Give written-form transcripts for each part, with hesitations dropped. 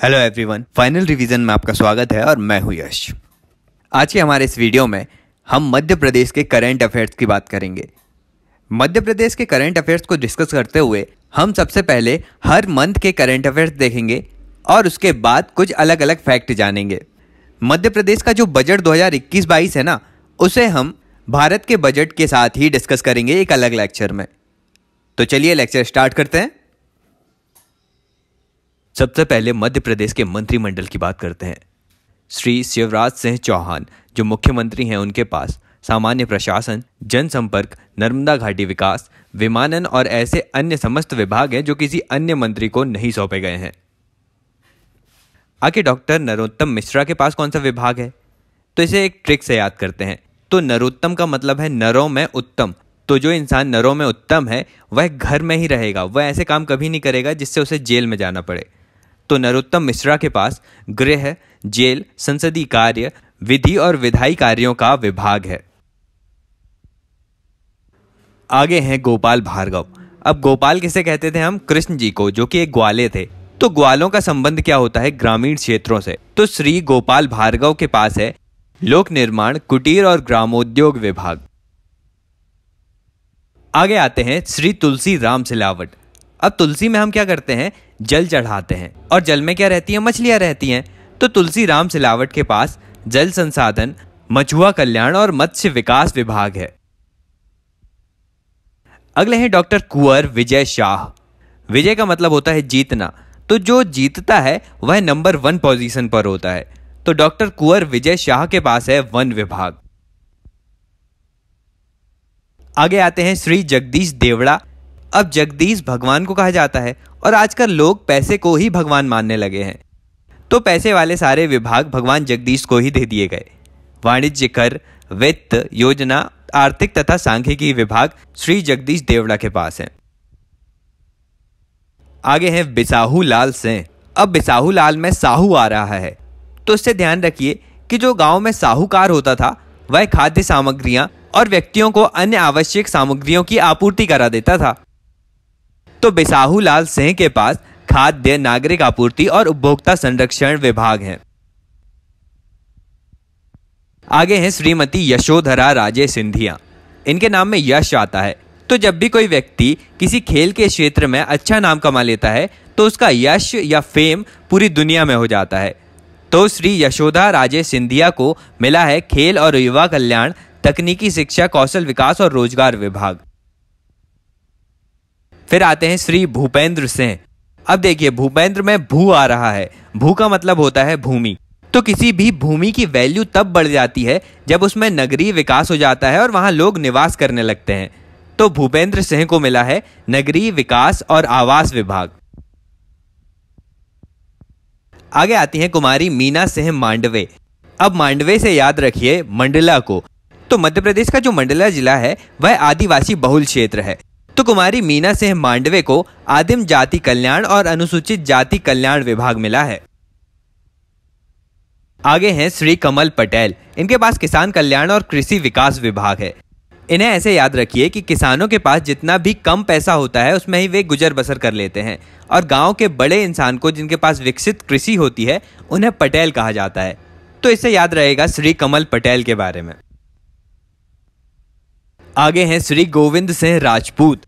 Hello everyone, final revision में आपका स्वागत है और मैं हूं यश। आज के हमारे इस वीडियो में हम मध्य प्रदेश के करंट अफेयर्स की बात करेंगे। मध्य प्रदेश के करंट अफेयर्स को डिस्कस करते हुए हम सबसे पहले हर मंथ के करंट अफेयर्स देखेंगे और उसके बाद कुछ अलग अलग फैक्ट जानेंगे। मध्य प्रदेश का जो बजट 2021-22 है ना, उसे हम भारत के बजट के साथ ही डिस्कस करेंगे एक अलग लेक्चर में। तो चलिए लेक्चर स्टार्ट करते हैं। सबसे पहले मध्य प्रदेश के मंत्रिमंडल की बात करते हैं। श्री शिवराज सिंह चौहान जो मुख्यमंत्री हैं, उनके पास सामान्य प्रशासन, जनसंपर्क, नर्मदा घाटी विकास, विमानन और ऐसे अन्य समस्त विभाग हैं जो किसी अन्य मंत्री को नहीं सौंपे गए हैं। आगे डॉक्टर नरोत्तम मिश्रा के पास कौन सा विभाग है, तो इसे एक ट्रिक से याद करते हैं। तो नरोत्तम का मतलब है नरों में उत्तम। तो जो इंसान नरों में उत्तम है वह घर में ही रहेगा, वह ऐसे काम कभी नहीं करेगा जिससे उसे जेल में जाना पड़े। तो नरोत्तम मिश्रा के पास गृह, जेल, संसदीय कार्य, विधि और विधायी कार्यों का विभाग है। आगे हैं गोपाल भार्गव। अब गोपाल किसे कहते थे हम? कृष्ण जी को, जो कि एक ग्वाले थे। तो ग्वालों का संबंध क्या होता है? ग्रामीण क्षेत्रों से। तो श्री गोपाल भार्गव के पास है लोक निर्माण, कुटीर और ग्रामोद्योग विभाग। आगे आते हैं श्री तुलसी राम सिलावट। अब तुलसी में हम क्या करते हैं? जल चढ़ाते हैं। और जल में क्या रहती है? मछलियां रहती हैं। तो तुलसी राम सिलावट के पास जल संसाधन, मछुआ कल्याण और मत्स्य विकास विभाग है। अगले हैं डॉक्टर कुंवर विजय शाह। विजय का मतलब होता है जीतना। तो जो जीतता है वह नंबर 1 पोजीशन पर होता है। तो डॉक्टर कुंवर विजय शाह के पास है वन विभाग। आगे आते हैं श्री जगदीश देवड़ा। अब जगदीश भगवान को कहा जाता है और आजकल लोग पैसे को ही भगवान मानने लगे हैं। तो पैसे वाले सारे विभाग भगवान जगदीश को ही दे दिए गए। वाणिज्य कर, वित्त, योजना, आर्थिक तथा सांख्यिकी विभाग श्री जगदीश देवड़ा के पास है। आगे हैं बिसाहू लाल सिंह। अब बिसाहू लाल में साहू आ रहा है, तो इससे ध्यान रखिए कि जो गांव में साहूकार होता था वह खाद्य सामग्रियां और व्यक्तियों को अन्य आवश्यक सामग्रियों की आपूर्ति करा देता था। तो बिसाहू लाल सिंह के पास खाद्य, नागरिक आपूर्ति और उपभोक्ता संरक्षण विभाग है। आगे हैं श्रीमती यशोधरा राजे सिंधिया। इनके नाम में यश आता है। तो जब भी कोई व्यक्ति किसी खेल के क्षेत्र में अच्छा नाम कमा लेता है तो उसका यश या फेम पूरी दुनिया में हो जाता है। तो श्री यशोधरा राजे सिंधिया को मिला है खेल और युवा कल्याण, तकनीकी शिक्षा, कौशल विकास और रोजगार विभाग। फिर आते हैं श्री भूपेंद्र सिंह। अब देखिए, भूपेंद्र में भू आ रहा है। भू का मतलब होता है भूमि। तो किसी भी भूमि की वैल्यू तब बढ़ जाती है जब उसमें नगरीय विकास हो जाता है और वहां लोग निवास करने लगते हैं। तो भूपेंद्र सिंह को मिला है नगरीय विकास और आवास विभाग। आगे आती हैं कुमारी मीना सिंह मांडवे। अब मांडवे से याद रखिए मंडला को। तो मध्य प्रदेश का जो मंडला जिला है वह आदिवासी बहुल क्षेत्र है। तो कुमारी मीना सिंह मांडवे को आदिम जाति कल्याण और अनुसूचित जाति कल्याण विभाग मिला है। आगे हैं श्री कमल पटेल। इनके पास किसान कल्याण और कृषि विकास विभाग है। इन्हें ऐसे याद रखिए कि किसानों के पास जितना भी कम पैसा होता है उसमें ही वे गुजर बसर कर लेते हैं, और गांव के बड़े इंसान को जिनके पास विकसित कृषि होती है उन्हें पटेल कहा जाता है। तो इससे याद रहेगा श्री कमल पटेल के बारे में। आगे हैं श्री गोविंद सिंह राजपूत।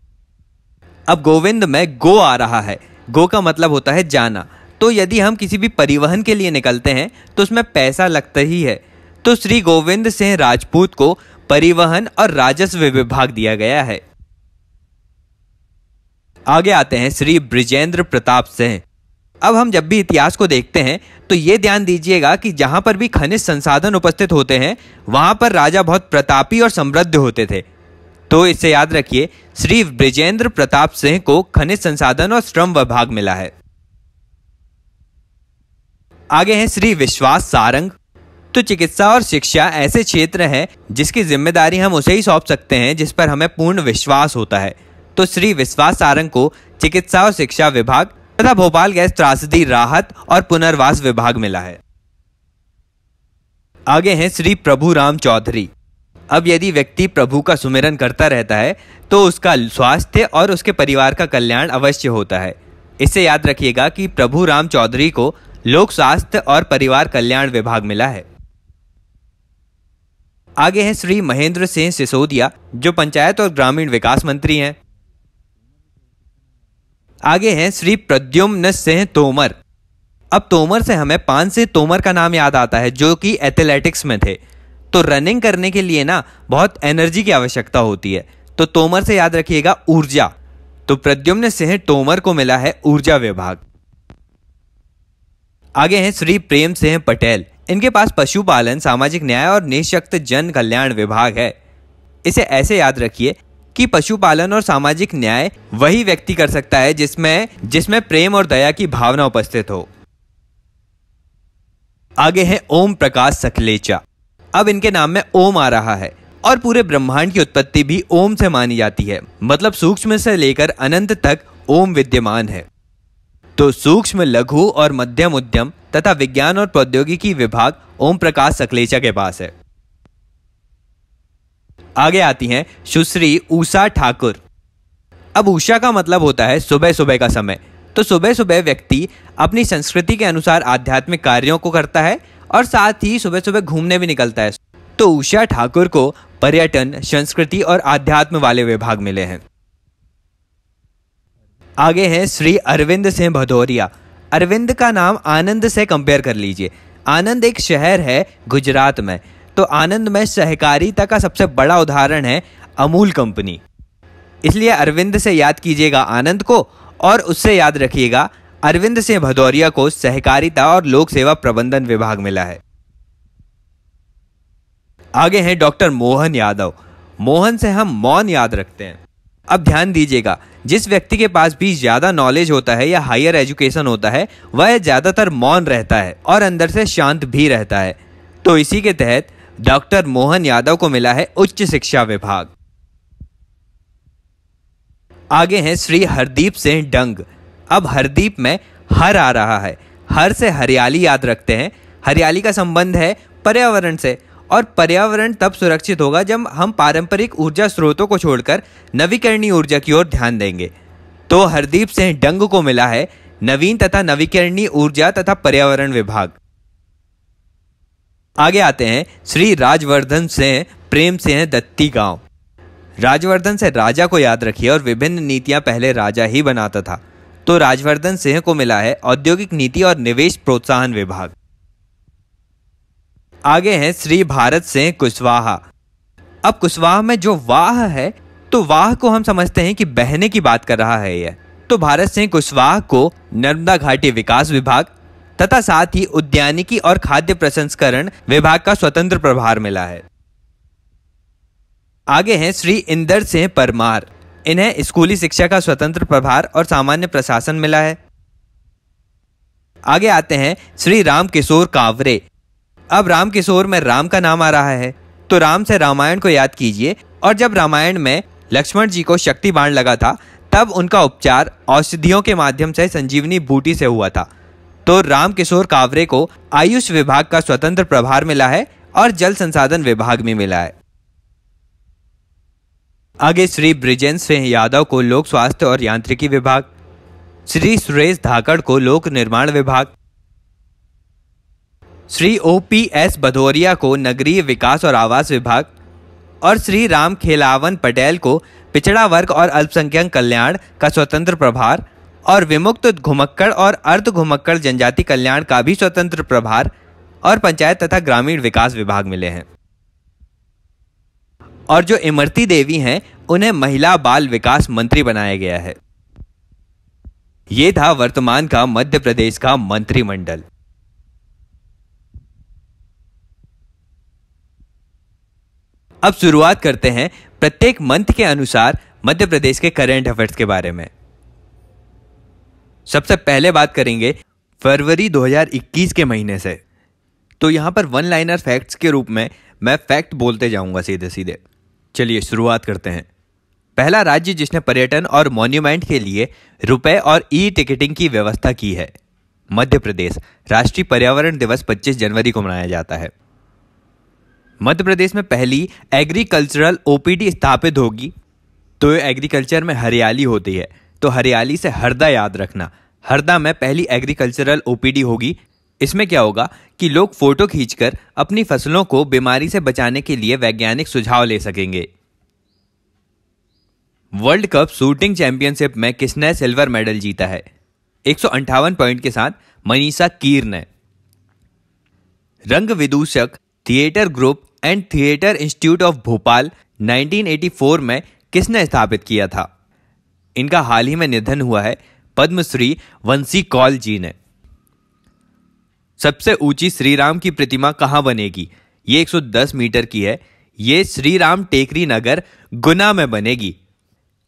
अब गोविंद में गो आ रहा है। गो का मतलब होता है जाना। तो यदि हम किसी भी परिवहन के लिए निकलते हैं तो उसमें पैसा लगता ही है। तो श्री गोविंद सिंह राजपूत को परिवहन और राजस्व विभाग दिया गया है। आगे आते हैं श्री बृजेंद्र प्रताप सिंह। अब हम जब भी इतिहास को देखते हैं तो ये ध्यान दीजिएगा कि जहां पर भी खनिज संसाधन उपस्थित होते हैं वहां पर राजा बहुत प्रतापी और समृद्ध होते थे। तो इससे याद रखिए श्री बृजेंद्र प्रताप सिंह को खनिज संसाधन और श्रम विभाग मिला है। आगे हैं श्री विश्वास सारंग। तो चिकित्सा और शिक्षा ऐसे क्षेत्र हैं जिसकी जिम्मेदारी हम उसे ही सौंप सकते हैं जिस पर हमें पूर्ण विश्वास होता है। तो श्री विश्वास सारंग को चिकित्सा और शिक्षा विभाग तथा भोपाल गैस त्रासदी राहत और पुनर्वास विभाग मिला है। आगे हैं श्री प्रभु राम चौधरी। अब यदि व्यक्ति प्रभु का सुमिरन करता रहता है तो उसका स्वास्थ्य और उसके परिवार का कल्याण अवश्य होता है। इससे याद रखिएगा कि प्रभु राम चौधरी को लोक स्वास्थ्य और परिवार कल्याण विभाग मिला है। आगे हैं श्री महेंद्र सिंह सिसोदिया, जो पंचायत और ग्रामीण विकास मंत्री हैं। आगे हैं श्री प्रद्युम्न सिंह तोमर। अब तोमर से हमें पान सिंह तोमर का नाम याद आता है, जो कि एथलेटिक्स में थे। तो रनिंग करने के लिए ना बहुत एनर्जी की आवश्यकता होती है, तो तोमर से याद रखिएगा ऊर्जा। तो प्रद्युम्न सिंह तोमर को मिला है ऊर्जा विभाग। आगे हैं श्री प्रेम सिंह पटेल। इनके पास पशुपालन, सामाजिक न्याय और निःशक्त जन कल्याण विभाग है। इसे ऐसे याद रखिए कि पशुपालन और सामाजिक न्याय वही व्यक्ति कर सकता है जिसमें प्रेम और दया की भावना उपस्थित हो। आगे है ओम प्रकाश सकलेचा। अब इनके नाम में ओम आ रहा है और पूरे ब्रह्मांड की उत्पत्ति भी ओम से मानी जाती है, मतलब सूक्ष्म से लेकर अनंत तक ओम विद्यमान है। तो सूक्ष्म, लघु और मध्यम उद्यम तथा विज्ञान और प्रौद्योगिकी विभाग ओम प्रकाश सकलेचा के पास है। आगे आती हैं सुश्री उषा ठाकुर। अब उषा का मतलब होता है सुबह सुबह का समय। तो सुबह सुबह व्यक्ति अपनी संस्कृति के अनुसार आध्यात्मिक कार्यों को करता है और साथ ही सुबह सुबह घूमने भी निकलता है। तो उषा ठाकुर को पर्यटन, संस्कृति और आध्यात्म वाले विभाग मिले हैं। आगे हैं श्री अरविंद सिंह भदौरिया। अरविंद का नाम आनंद से कंपेयर कर लीजिए। आनंद एक शहर है गुजरात में। तो आनंद में सहकारिता का सबसे बड़ा उदाहरण है अमूल कंपनी। इसलिए अरविंद से याद कीजिएगा आनंद को और उससे याद रखिएगा अरविंद सिंह भदौरिया को सहकारिता और लोक सेवा प्रबंधन विभाग मिला है। आगे हैं डॉक्टर मोहन यादव। मोहन से हम मौन याद रखते हैं। अब ध्यान दीजिएगा, जिस व्यक्ति के पास भी ज्यादा नॉलेज होता है या हायर एजुकेशन होता है वह ज्यादातर मौन रहता है और अंदर से शांत भी रहता है। तो इसी के तहत डॉक्टर मोहन यादव को मिला है उच्च शिक्षा विभाग। आगे हैं श्री हरदीप सिंह डंग। अब हरदीप में हर आ रहा है। हर से हरियाली याद रखते हैं। हरियाली का संबंध है पर्यावरण से, और पर्यावरण तब सुरक्षित होगा जब हम पारंपरिक ऊर्जा स्रोतों को छोड़कर नवीकरणीय ऊर्जा की ओर ध्यान देंगे। तो हरदीप सिंह डंग को मिला है नवीन तथा नवीकरणीय ऊर्जा तथा पर्यावरण विभाग। आगे आते हैं श्री राजवर्धन सिंह प्रेम सिंह दत्ती गांव। राजवर्धन से राजा को याद रखिए और विभिन्न नीतियां पहले राजा ही बनाता था। तो राजवर्धन सिंह को मिला है औद्योगिक नीति और निवेश प्रोत्साहन विभाग। आगे हैं श्री भारत सिंह कुशवाहा। अब कुशवाहा में जो वाह है, तो वाह को हम समझते हैं कि बहने की बात कर रहा है यह। तो भारत सिंह कुशवाहा को नर्मदा घाटी विकास विभाग तथा साथ ही उद्यानिकी और खाद्य प्रसंस्करण विभाग का स्वतंत्र प्रभार मिला है। आगे हैं श्री इंदर सिंह परमार। इन्हें स्कूली शिक्षा का स्वतंत्र प्रभार और सामान्य प्रशासन मिला है। आगे आते हैं श्री राम किशोर कावरे। अब राम किशोर में राम का नाम आ रहा है, तो राम से रामायण को याद कीजिए। और जब रामायण में लक्ष्मण जी को शक्ति बाण लगा था, तब उनका उपचार औषधियों के माध्यम से संजीवनी बूटी से हुआ था। तो राम किशोर कावरे को आयुष विभाग का स्वतंत्र प्रभार मिला है और जल संसाधन विभाग में मिला है। आगे श्री बृजेंद्र सिंह यादव को लोक स्वास्थ्य और यांत्रिकी विभाग, श्री सुरेश धाकड़ को लोक निर्माण विभाग, श्री OPS भदौरिया को नगरीय विकास और आवास विभाग और श्री राम खेलावन पटेल को पिछड़ा वर्ग और अल्पसंख्यक कल्याण का स्वतंत्र प्रभार और विमुक्त घुमक्कड़ और अर्ध घुमक्कड़ जनजाति कल्याण का भी स्वतंत्र प्रभार और पंचायत तथा ग्रामीण विकास विभाग मिले हैं। और जो इमरती देवी हैं, उन्हें महिला बाल विकास मंत्री बनाया गया है। ये था वर्तमान का मध्य प्रदेश का मंत्रिमंडल। अब शुरुआत करते हैं प्रत्येक मंथ के अनुसार मध्य प्रदेश के करंट अफेयर्स के बारे में। सबसे पहले बात करेंगे फरवरी 2021 के महीने से। तो यहां पर वन लाइनर फैक्ट्स के रूप में मैं फैक्ट बोलते जाऊंगा सीधे सीधे। चलिए शुरुआत करते हैं। पहला राज्य जिसने पर्यटन और मॉन्यूमेंट के लिए रुपए और टिकटिंग की व्यवस्था की है, मध्य प्रदेश। राष्ट्रीय पर्यावरण दिवस 25 जनवरी को मनाया जाता है। मध्य प्रदेश में पहली एग्रीकल्चरल OPD स्थापित होगी। तो एग्रीकल्चर में हरियाली होती है, तो हरियाली से हरदा याद रखना। हरदा में पहली एग्रीकल्चरल OPD होगी इसमें क्या होगा कि लोग फोटो खींचकर अपनी फसलों को बीमारी से बचाने के लिए वैज्ञानिक सुझाव ले सकेंगे। वर्ल्ड कप शूटिंग चैंपियनशिप में किसने सिल्वर मेडल जीता है? 158 पॉइंट के साथ मनीषा कीर ने। Rang Vidushak theatre group and theatre institute of Bhopal 1984 में किसने स्थापित किया था? इनका हाल ही में निधन हुआ है पद्मश्री वंशी कौल जी ने। सबसे ऊंची श्री राम की प्रतिमा कहां बनेगी? ये 110 मीटर की है। ये श्री राम टेकरी नगर गुना में बनेगी।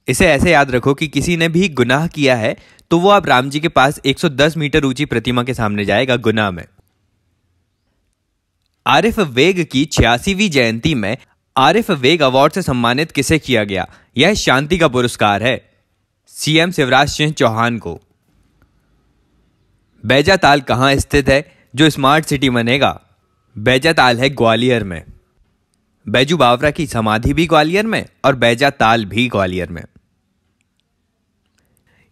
इसे ऐसे याद रखो कि किसी ने भी गुनाह किया है तो वो अब राम जी के पास 110 मीटर ऊंची प्रतिमा के सामने जाएगा गुना में। आरिफ वेग की 86वीं जयंती में आरिफ वेग अवार्ड से सम्मानित किसे किया गया? यह शांति का पुरस्कार है सीएम शिवराज सिंह चौहान को। बैजाताल कहां स्थित है जो स्मार्ट सिटी बनेगा? बैजाताल है ग्वालियर में। बैजू बावरा की समाधि भी ग्वालियर में और बैजाताल भी ग्वालियर में।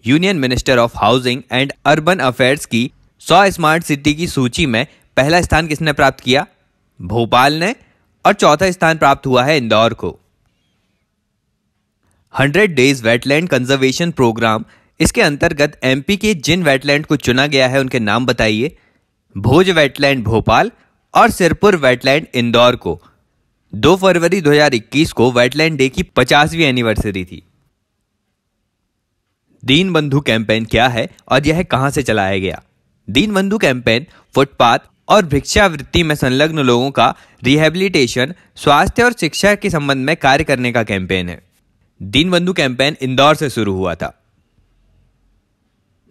Union minister of housing and urban affairs की 100 स्मार्ट सिटी की सूची में पहला स्थान किसने प्राप्त किया? भोपाल ने। और चौथा स्थान प्राप्त हुआ है इंदौर को। 100 डेज वेटलैंड कंजर्वेशन प्रोग्राम, इसके अंतर्गत एमपी के जिन वेटलैंड को चुना गया है उनके नाम बताइए। भोज वेटलैंड भोपाल और सिरपुर वेटलैंड इंदौर को। 2 फरवरी 2021 को वेटलैंड डे की 50वीं एनिवर्सरी थी। दीन बंधु कैंपेन क्या है और यह कहां से चलाया गया? दीन बंधु कैंपेन फुटपाथ और भिक्षावृत्ति में संलग्न लोगों का रिहेबिलिटेशन, स्वास्थ्य और शिक्षा के संबंध में कार्य करने का कैंपेन है। दीन बंधु कैंपेन इंदौर से शुरू हुआ था।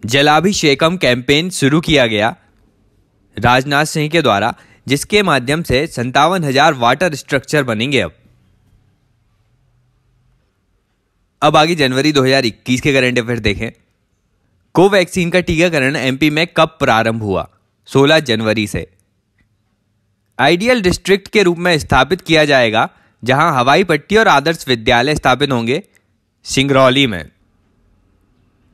जलाभिषेकम कैंपेन शुरू किया गया राजनाथ सिंह के द्वारा, जिसके माध्यम से 57,000 वाटर स्ट्रक्चर बनेंगे। अब आगे जनवरी 2021 के करंट अफेयर देखें। कोवैक्सीन का टीकाकरण एमपी में कब प्रारंभ हुआ? 16 जनवरी से। आइडियल डिस्ट्रिक्ट के रूप में स्थापित किया जाएगा जहां हवाई पट्टी और आदर्श विद्यालय स्थापित होंगे, सिंगरौली में।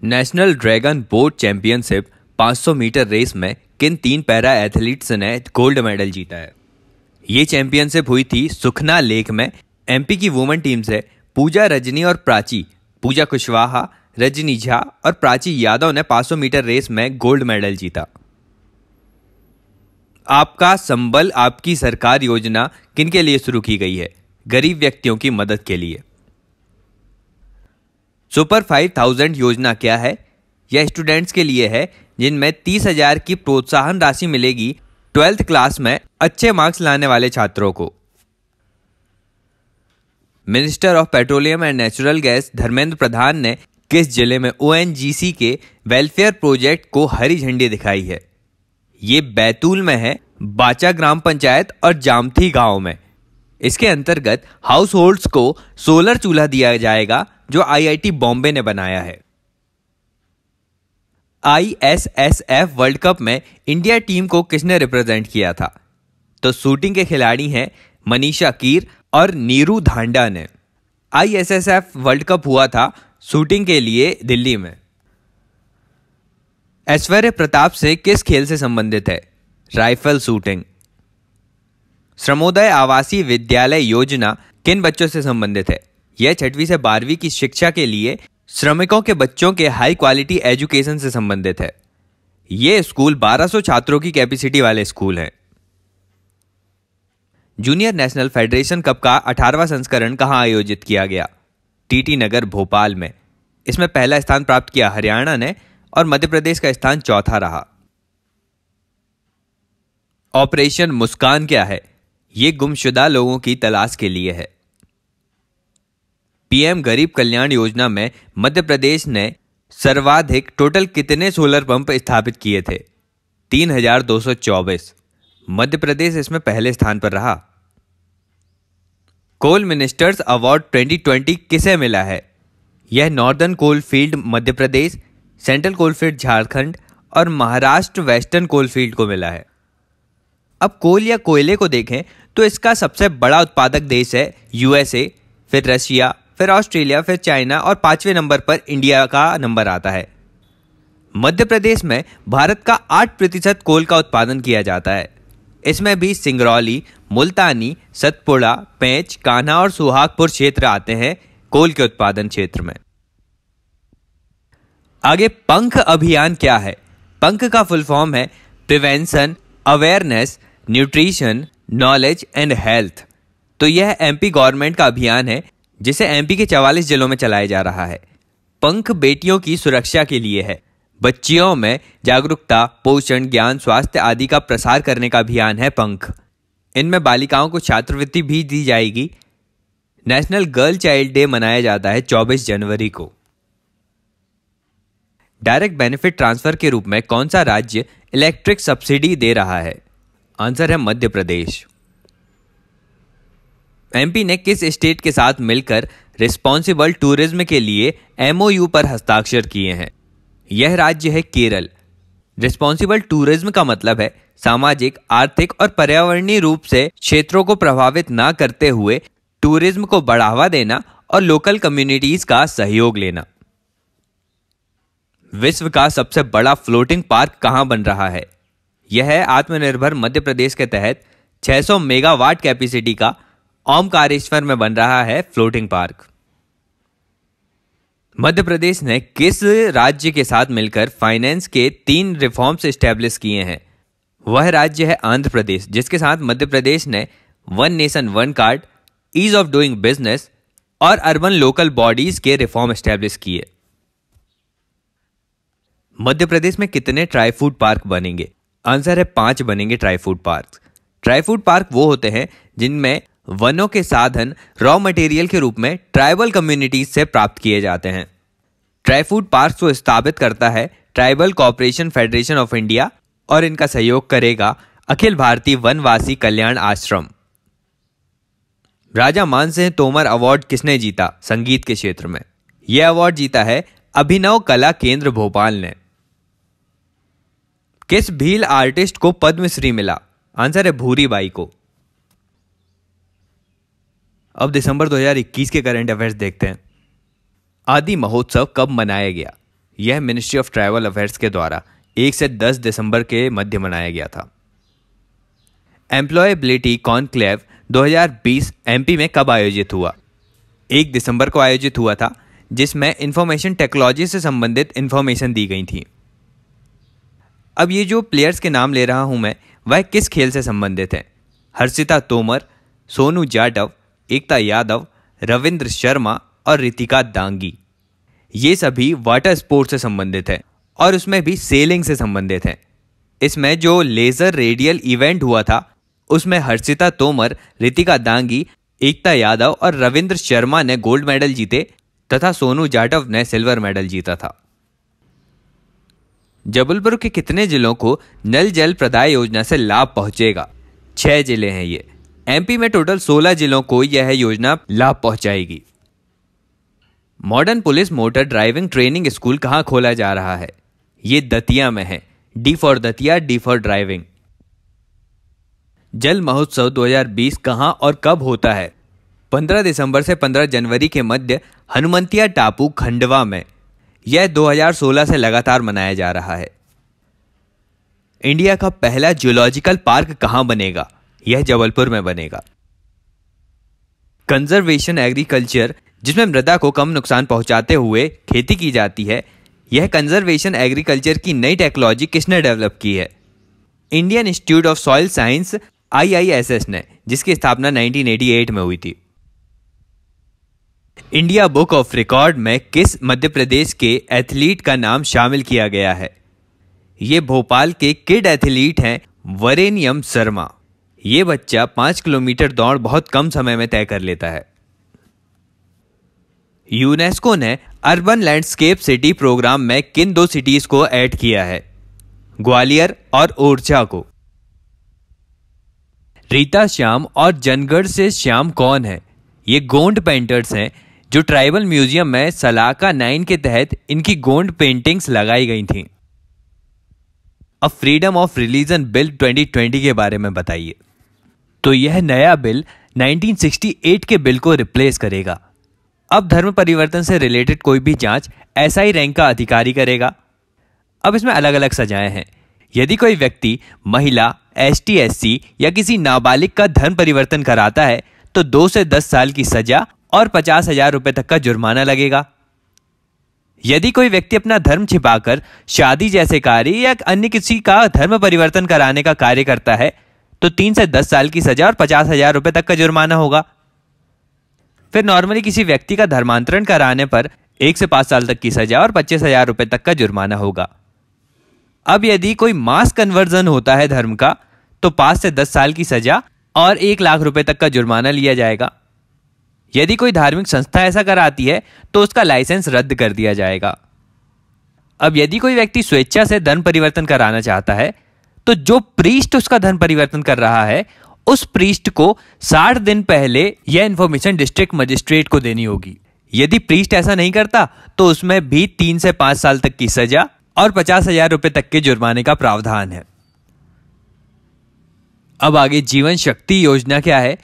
National dragon boat championship 500 metre race में किन 3 पैरा एथलीट्स ने गोल्ड मेडल जीता है? ये चैंपियनशिप हुई थी सुखना लेक में। एमपी की वुमेन टीम से पूजा रजनी और प्राची, पूजा कुशवाहा, रजनी झा और प्राची यादव ने 500 मीटर रेस में गोल्ड मेडल जीता। आपका संबल आपकी सरकार योजना किनके लिए शुरू की गई है? गरीब व्यक्तियों की मदद के लिए। सुपर 5000 योजना क्या है? यह स्टूडेंट्स के लिए है जिनमें 30,000 की प्रोत्साहन राशि मिलेगी 12th क्लास में अच्छे मार्क्स लाने वाले छात्रों को। Minister of petroleum and natural gas Dharmendra Pradhan ने किस जिले में ओएनजीसी के वेलफेयर प्रोजेक्ट को हरी झंडी दिखाई है? ये बैतूल में है, बाचा ग्राम पंचायत और जामथी गांव में। इसके अंतर्गत हाउस होल्ड्स को सोलर चूल्हा दिया जाएगा जो आईआईटी बॉम्बे ने बनाया है। आईएसएसएफ वर्ल्ड कप में इंडिया टीम को किसने रिप्रेजेंट किया था? तो शूटिंग के खिलाड़ी हैं मनीषा कीर और नीरू धांडा ने। आईएसएसएफ वर्ल्ड कप हुआ था शूटिंग के लिए दिल्ली में। ऐश्वर्य प्रताप से किस खेल से संबंधित है? Rifle shooting. श्रमोदय आवासीय विद्यालय योजना किन बच्चों से संबंधित है? यह 6वीं से 12वीं की शिक्षा के लिए श्रमिकों के बच्चों के हाई क्वालिटी एजुकेशन से संबंधित है। यह स्कूल 1200 छात्रों की कैपेसिटी वाले स्कूल हैं। जूनियर नेशनल फेडरेशन कप का 18वां संस्करण कहां आयोजित किया गया? टीटी नगर भोपाल में। इसमें पहला स्थान प्राप्त किया हरियाणा ने और मध्य प्रदेश का स्थान चौथा रहा। ऑपरेशन मुस्कान क्या है? यह गुमशुदा लोगों की तलाश के लिए है। पीएम गरीब कल्याण योजना में मध्य प्रदेश ने सर्वाधिक टोटल कितने सोलर पंप स्थापित किए थे? 3,224। मध्य प्रदेश इसमें पहले स्थान पर रहा। कोल मिनिस्टर्स अवार्ड 2020 किसे मिला है? यह northern coalfield Madhya Pradesh, central coalfield Jharkhand और महाराष्ट्र वेस्टर्न कोलफील्ड को मिला है। अब कोल या कोयले को देखें तो इसका सबसे बड़ा उत्पादक देश है यूएसए, फिर रशिया, फिर ऑस्ट्रेलिया, फिर चाइना और 5वें नंबर पर इंडिया का नंबर आता है। मध्य प्रदेश में भारत का 8% कोल का उत्पादन किया जाता है। इसमें भी सिंगरौली, मुल्तानी, सतपुड़ा, पेंच, कान्हा और सुहागपुर क्षेत्र आते हैं कोल के उत्पादन क्षेत्र में। आगे पंख अभियान क्या है? पंख का फुल फॉर्म है prevention, awareness, nutrition, knowledge and health. तो यह एमपी गवर्नमेंट का अभियान है जिसे एमपी के 44 जिलों में चलाया जा रहा है। पंख बेटियों की सुरक्षा के लिए है। बच्चियों में जागरूकता, पोषण, ज्ञान, स्वास्थ्य आदि का प्रसार करने का अभियान है पंख। इनमें बालिकाओं को छात्रवृत्ति भी दी जाएगी। नेशनल गर्ल चाइल्ड डे मनाया जाता है 24 जनवरी को। डायरेक्ट बेनिफिट ट्रांसफर के रूप में कौन सा राज्य इलेक्ट्रिक सब्सिडी दे रहा है? आंसर है मध्य प्रदेश। एमपी ने किस स्टेट के साथ मिलकर रिस्पॉन्सिबल टूरिज्म के लिए एमओयू पर हस्ताक्षर किए हैं? यह राज्य है केरल। रिस्पॉन्सिबल टूरिज्म का मतलब है सामाजिक, आर्थिक और पर्यावरणीय रूप से क्षेत्रों को प्रभावित ना करते हुए टूरिज्म को बढ़ावा देना और लोकल कम्युनिटीज का सहयोग लेना। विश्व का सबसे बड़ा फ्लोटिंग पार्क कहां बन रहा है? यह है आत्मनिर्भर मध्य प्रदेश के तहत 600 मेगावाट कैपेसिटी का ओमकारेश्वर में बन रहा है फ्लोटिंग पार्क। मध्य प्रदेश ने किस राज्य के साथ मिलकर फाइनेंस के 3 रिफॉर्म्स एस्टेब्लिश किए हैं? वह राज्य है आंध्र प्रदेश, जिसके साथ मध्य प्रदेश ने one nation one card, ease of doing business और अर्बन लोकल बॉडीज के रिफॉर्म एस्टेब्लिश किए। मध्य प्रदेश में कितने ट्राई फूड पार्क बनेंगे? आंसर है 5 बनेंगे tri food park. Tri food park वो होते हैं जिनमें वनों के साधन रॉ मटेरियल के रूप में ट्राइबल कम्युनिटीज से प्राप्त किए जाते हैं। ट्राई फूड पार्क को स्थापित करता है tribal cooperation federation of India और इनका सहयोग करेगा अखिल भारतीय वनवासी कल्याण आश्रम। राजा मानसिंह तोमर अवार्ड किसने जीता संगीत के क्षेत्र में? यह अवार्ड जीता है अभिनव कला केंद्र भोपाल ने। किस भील आर्टिस्ट को पद्मश्री मिला? आंसर है भूरी बाई को। अब दिसंबर 2021 के करंट अफेयर्स देखते हैं। आदि महोत्सव कब मनाया गया? यह मिनिस्ट्री ऑफ ट्रैवल अफेयर्स के द्वारा 1 से 10 दिसंबर के मध्य मनाया गया था। एम्प्लॉयबिलिटी कॉन्क्लेव 2020 एमपी में कब आयोजित हुआ? 1 दिसंबर को आयोजित हुआ था, जिसमें इंफॉर्मेशन टेक्नोलॉजी से संबंधित इंफॉर्मेशन दी गई थी। अब ये जो प्लेयर्स के नाम ले रहा हूं मैं, वह किस खेल से संबंधित हैं? हर्षिता तोमर, सोनू जाटव, एकता यादव, रविंद्र शर्मा और रितिका दांगी। ये सभी वाटर स्पोर्ट्स से संबंधित हैं और उसमें भी सेलिंग से संबंधित हैं। इसमें जो लेजर रेडियल इवेंट हुआ था उसमें हर्षिता तोमर, रितिका दांगी, एकता यादव और रविंद्र शर्मा ने गोल्ड मेडल जीते तथा सोनू जाटव ने सिल्वर मेडल जीता था। जबलपुर के कितने जिलों को नल जल प्रदाय योजना से लाभ पहुंचेगा? 6 जिले हैं ये। एमपी में टोटल 16 जिलों को यह योजना लाभ पहुंचाएगी। Modern police motor driving training school कहां खोला जा रहा है? ये दतिया में है। D for Datia, D for driving. जल महोत्सव 2020 कहां और कब होता है? 15 दिसंबर से 15 जनवरी के मध्य हनुमंतिया टापू, खंडवा में। यह 2016 से लगातार मनाया जा रहा है। इंडिया का पहला जूलॉजिकल पार्क कहां बनेगा? यह जबलपुर में बनेगा। कंजर्वेशन एग्रीकल्चर, जिसमें मृदा को कम नुकसान पहुंचाते हुए खेती की जाती है, यह कंजर्वेशन एग्रीकल्चर की नई टेक्नोलॉजी किसने डेवलप की है? Indian institute of soil science IISS ने, जिसकी स्थापना 1988 में हुई थी। इंडिया बुक ऑफ रिकॉर्ड में किस मध्य प्रदेश के एथलीट का नाम शामिल किया गया है? ये भोपाल के किड एथलीट हैं वरेण्यम शर्मा। ये बच्चा 5 किलोमीटर दौड़ बहुत कम समय में तय कर लेता है। यूनेस्को ने अर्बन लैंडस्केप सिटी प्रोग्राम में किन 2 सिटीज को ऐड किया है? ग्वालियर और ओरछा को। रीता श्याम और जनगढ़ से श्याम कौन है? ये गोंड पेंटर्स हैं जो ट्राइबल म्यूजियम में सलाका 9 के तहत इनकी गोंड पेंटिंग्स लगाई गई थीं। अब फ्रीडम ऑफ रिलीजन बिल 2020 के बारे में बताइए। तो यह नया बिल 1968 के बिल को रिप्लेस करेगा। अब धर्म परिवर्तन से रिलेटेड कोई भी जांच SI रैंक का अधिकारी करेगा। अब इसमें अलग अलग सजाएं हैं। यदि कोई व्यक्ति महिला, ST SC या किसी नाबालिग का धर्म परिवर्तन कराता है तो 2 से 10 साल की सजा और 50,000 रुपए तक का जुर्माना लगेगा। यदि कोई व्यक्ति अपना धर्म छिपाकर शादी जैसे कार्य या अन्य किसी का धर्म परिवर्तन कराने का कार्य करता है तो 3 से 10 साल की सजा और 50,000 रुपए तक का जुर्माना होगा। फिर नॉर्मली किसी व्यक्ति का धर्मांतरण कराने पर 1 से 5 साल तक की सजा और 25,000 रुपए तक का जुर्माना होगा। अब यदि कोई मास कन्वर्जन होता है धर्म का तो 5 से 10 साल की सजा और 1 लाख रुपए तक का जुर्माना लिया जाएगा। यदि कोई धार्मिक संस्था ऐसा कराती है तो उसका लाइसेंस रद्द कर दिया जाएगा। अब यदि कोई व्यक्ति स्वेच्छा से धर्म परिवर्तन कराना चाहता है तो जो प्रीस्ट उसका धर्म परिवर्तन कर रहा है उस प्रीस्ट को 60 दिन पहले यह इंफॉर्मेशन डिस्ट्रिक्ट मजिस्ट्रेट को देनी होगी। यदि प्रीस्ट ऐसा नहीं करता तो उसमें भी 3 से 5 साल तक की सजा और 50,000 रुपए तक के जुर्माने का प्रावधान है। अब आगे जीवन शक्ति योजना क्या है?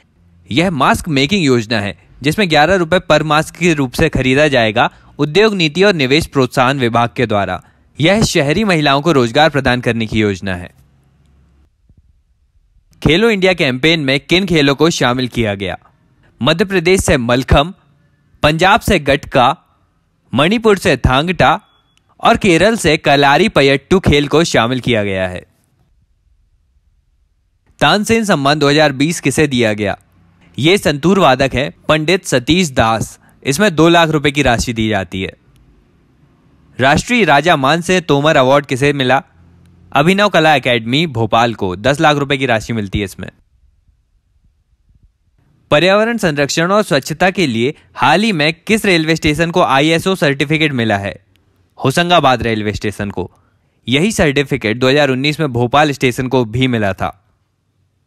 यह मास्क मेकिंग योजना है जिसमें 11 रुपए पर मास्क के रूप से खरीदा जाएगा उद्योग नीति और निवेश प्रोत्साहन विभाग के द्वारा। यह शहरी महिलाओं को रोजगार प्रदान करने की योजना है। खेलो इंडिया कैंपेन में किन खेलों को शामिल किया गया? मध्य प्रदेश से मलखम, पंजाब से गटका, मणिपुर से थांगटा और केरल से कलारीपयट्टू खेल को शामिल किया गया है। तानसेन सम्मान 2020 किसे दिया गया? ये संतूर वादक है पंडित सतीश दास। इसमें 2 लाख रुपए की राशि दी जाती है। राष्ट्रीय राजा मानसिंह तोमर अवार्ड किसे मिला? अभिनव कला एकेडमी भोपाल को 10 लाख रुपए की राशि मिलती है इसमें। पर्यावरण संरक्षण और स्वच्छता के लिए हाल ही में किस रेलवे स्टेशन को ISO सर्टिफिकेट मिला है? होशंगाबाद रेलवे स्टेशन को। यही सर्टिफिकेट 2019 में भोपाल स्टेशन को भी मिला था।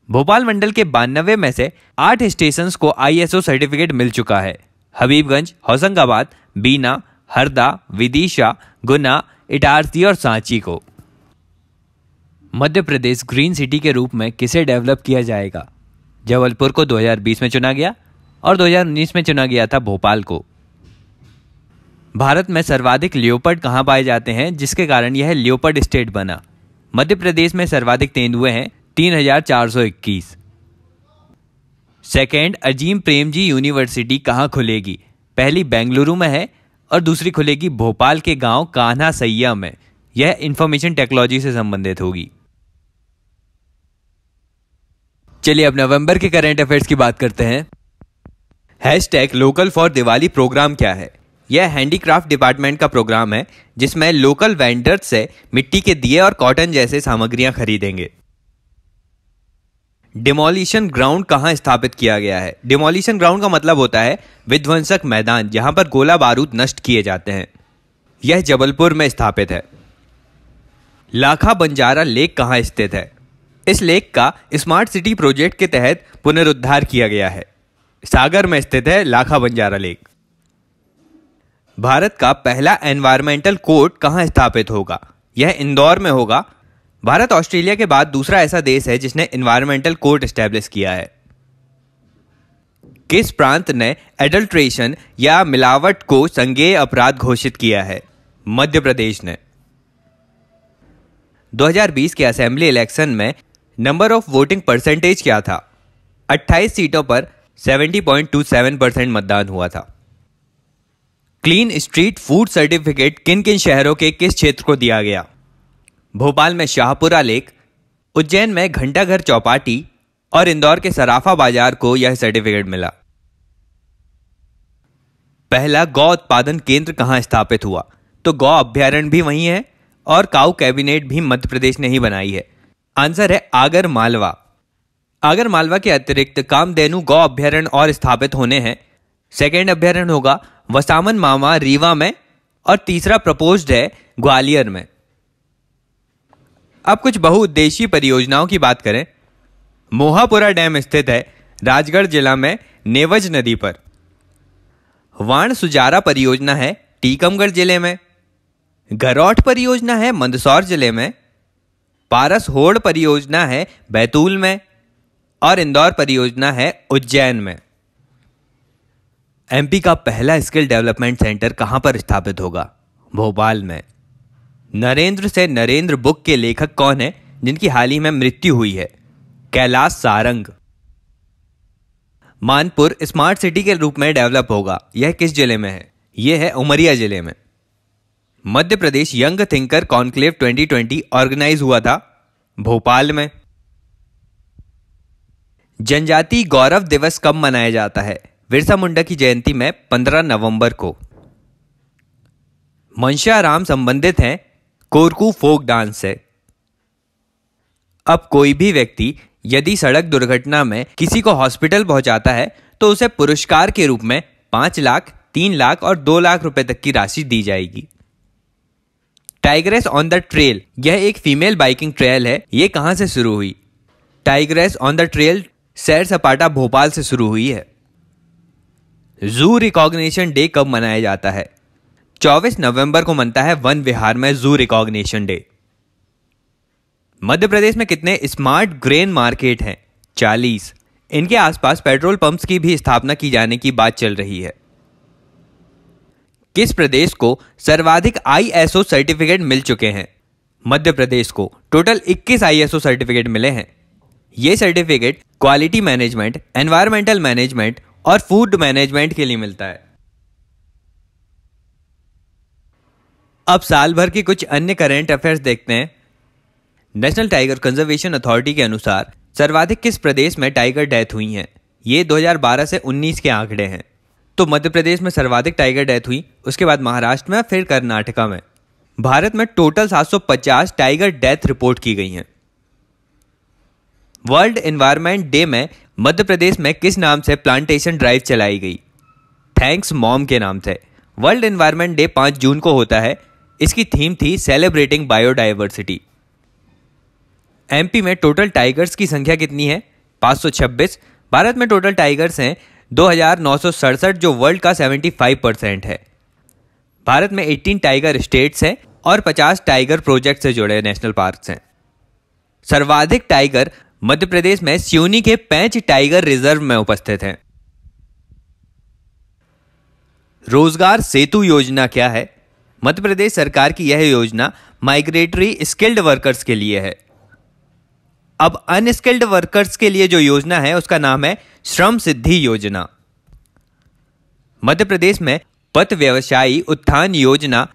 भोपाल मंडल के 92 में से 8 स्टेशन को ISO सर्टिफिकेट मिल चुका है। हबीबगंज, होशंगाबाद, बीना, हरदा, विदिशा, गुना, इटारसी और सांची को। मध्य प्रदेश ग्रीन सिटी के रूप में किसे डेवलप किया जाएगा? जबलपुर को 2020 में चुना गया और 2019 में चुना गया था भोपाल को। भारत में सर्वाधिक लियोपर्ड कहां पाए जाते हैं जिसके कारण यह लियोपर्ड स्टेट बना? मध्य प्रदेश में सर्वाधिक तेंदुए हैं 3,421। सेकेंड अजीम प्रेमजी यूनिवर्सिटी कहां खुलेगी? पहली बेंगलुरु में है और दूसरी खुलेगी भोपाल के गांव कान्हा सैया में। यह इंफॉर्मेशन टेक्नोलॉजी से संबंधित होगी। चलिए अब नवंबर के करंट अफेयर्स की बात करते हैं। Hashtag local for Diwali programme क्या है? यह हैंडीक्राफ्ट डिपार्टमेंट का प्रोग्राम है जिसमें लोकल वेंडर्स से मिट्टी के दिए और कॉटन जैसे सामग्रियां खरीदेंगे। डिमोलिशन ग्राउंड कहां स्थापित किया गया है? डिमोलिशन ग्राउंड का मतलब होता है विध्वंसक मैदान जहां पर गोला बारूद नष्ट किए जाते हैं। यह जबलपुर में स्थापित है। लाखा बंजारा लेक कहां स्थित है? इस लेक का स्मार्ट सिटी प्रोजेक्ट के तहत पुनरुद्धार किया गया है। सागर में स्थित है लाखा बंजारा लेक। भारत का पहला एनवायरमेंटल कोर्ट कहां स्थापित होगा? यह इंदौर में होगा। भारत ऑस्ट्रेलिया के बाद दूसरा ऐसा देश है जिसने एनवायरमेंटल कोर्ट एस्टैब्लिश किया है। किस प्रांत ने एडल्ट्रेशन या मिलावट को संज्ञेय अपराध घोषित किया है? मध्य प्रदेश ने। 2020 के असेंबली इलेक्शन में नंबर ऑफ वोटिंग परसेंटेज क्या था? 28 सीटों पर 70.27% मतदान हुआ था। क्लीन स्ट्रीट फूड सर्टिफिकेट किन किन शहरों के किस क्षेत्र को दिया गया? भोपाल में शाहपुरा लेक, उज्जैन में घंटाघर चौपाटी और इंदौर के सराफा बाजार को यह सर्टिफिकेट मिला। पहला गौ उत्पादन केंद्र कहां स्थापित हुआ? तो गौ अभ्यारण्य भी वहीं है और काऊ कैबिनेट भी मध्य प्रदेश ने ही बनाई है। आंसर है आगर मालवा। आगर मालवा के अतिरिक्त कामधेनु गौ अभ्यारण्य और स्थापित होने हैं। सेकेंड अभ्यारण्य होगा वसामन मामा रीवा में और तीसरा प्रपोज्ड है ग्वालियर में। अब कुछ बहुउद्देशीय परियोजनाओं की बात करें। मोहापुरा डैम स्थित है राजगढ़ जिला में नेवज नदी पर। वाण सुजारा परियोजना है टीकमगढ़ जिले में। घरौठ परियोजना है मंदसौर जिले में। पारस होड़ परियोजना है बैतूल में और इंदौर परियोजना है उज्जैन में। एमपी का पहला स्किल डेवलपमेंट सेंटर कहां पर स्थापित होगा? भोपाल में। नरेंद्र से नरेंद्र बुक के लेखक कौन है जिनकी हाल ही में मृत्यु हुई है? कैलाश सारंग। मानपुर स्मार्ट सिटी के रूप में डेवलप होगा, यह किस जिले में है? यह है उमरिया जिले में। Madhya Pradesh young thinker conclave 2020 organise हुआ था भोपाल में। जनजाति गौरव दिवस कब मनाया जाता है? बिरसा मुंडा की जयंती में 15 नवंबर को। मनशाराम संबंधित हैं कोरकू फोक डांस से। अब कोई भी व्यक्ति यदि सड़क दुर्घटना में किसी को हॉस्पिटल पहुंचाता है तो उसे पुरस्कार के रूप में 5 लाख, 3 लाख और 2 लाख रुपए तक की राशि दी जाएगी। टाइग्रेस ऑन द ट्रेल, यह एक फीमेल बाइकिंग ट्रेल है। यह कहां से शुरू हुई? टाइग्रेस ऑन द ट्रेल सैर सपाटा भोपाल से शुरू हुई है। जू रिकॉग्निशन डे कब मनाया जाता है? 24 नवंबर को मनता है वन विहार में जू रिकॉग्निशन डे। मध्य प्रदेश में कितने स्मार्ट ग्रेन मार्केट हैं? 40। इनके आसपास पेट्रोल पंप्स की भी स्थापना की जाने की बात चल रही है। किस प्रदेश को सर्वाधिक ISO सर्टिफिकेट मिल चुके हैं? मध्य प्रदेश को टोटल 21 ISO सर्टिफिकेट मिले हैं। ये certificate quality management, environmental management और फूड मैनेजमेंट के लिए मिलता है। अब साल भर के कुछ अन्य करंट अफेयर्स देखते हैं। नेशनल टाइगर कंजर्वेशन अथॉरिटी के अनुसार सर्वाधिक किस प्रदेश में टाइगर डेथ हुई हैं? ये 2012 से 19 के आंकड़े हैं। तो मध्य प्रदेश में सर्वाधिक टाइगर डेथ हुई, उसके बाद महाराष्ट्र में, फिर कर्नाटका में। भारत में टोटल 750 टाइगर डेथ रिपोर्ट की गई हैं। वर्ल्ड एनवायरनमेंट डे में मध्य प्रदेश में किस नाम से प्लांटेशन ड्राइव चलाई गई? थैंक्स मॉम के नाम से। वर्ल्ड एनवायरनमेंट डे 5 जून को होता है। इसकी थीम थी सेलिब्रेटिंग बायोडाइवर्सिटी। एमपी में टोटल टाइगर्स की संख्या कितनी है? 526। भारत में टोटल टाइगर्स हैं 2967, जो वर्ल्ड का 75% है। भारत में 18 टाइगर स्टेट्स हैं और 50 टाइगर प्रोजेक्ट से जुड़े नेशनल पार्क्स हैं। सर्वाधिक टाइगर मध्य प्रदेश में सिवनी के पेंच टाइगर रिजर्व में उपस्थित हैं। रोजगार सेतु योजना क्या है? मध्य प्रदेश सरकार की यह योजना माइग्रेटरी स्किल्ड वर्कर्स के लिए है। अब अनस्किल्ड वर्कर्स के लिए जो योजना है उसका नाम है श्रम सिद्धि योजना। मध्य प्रदेश में पथ व्यवसायी उत्थान योजना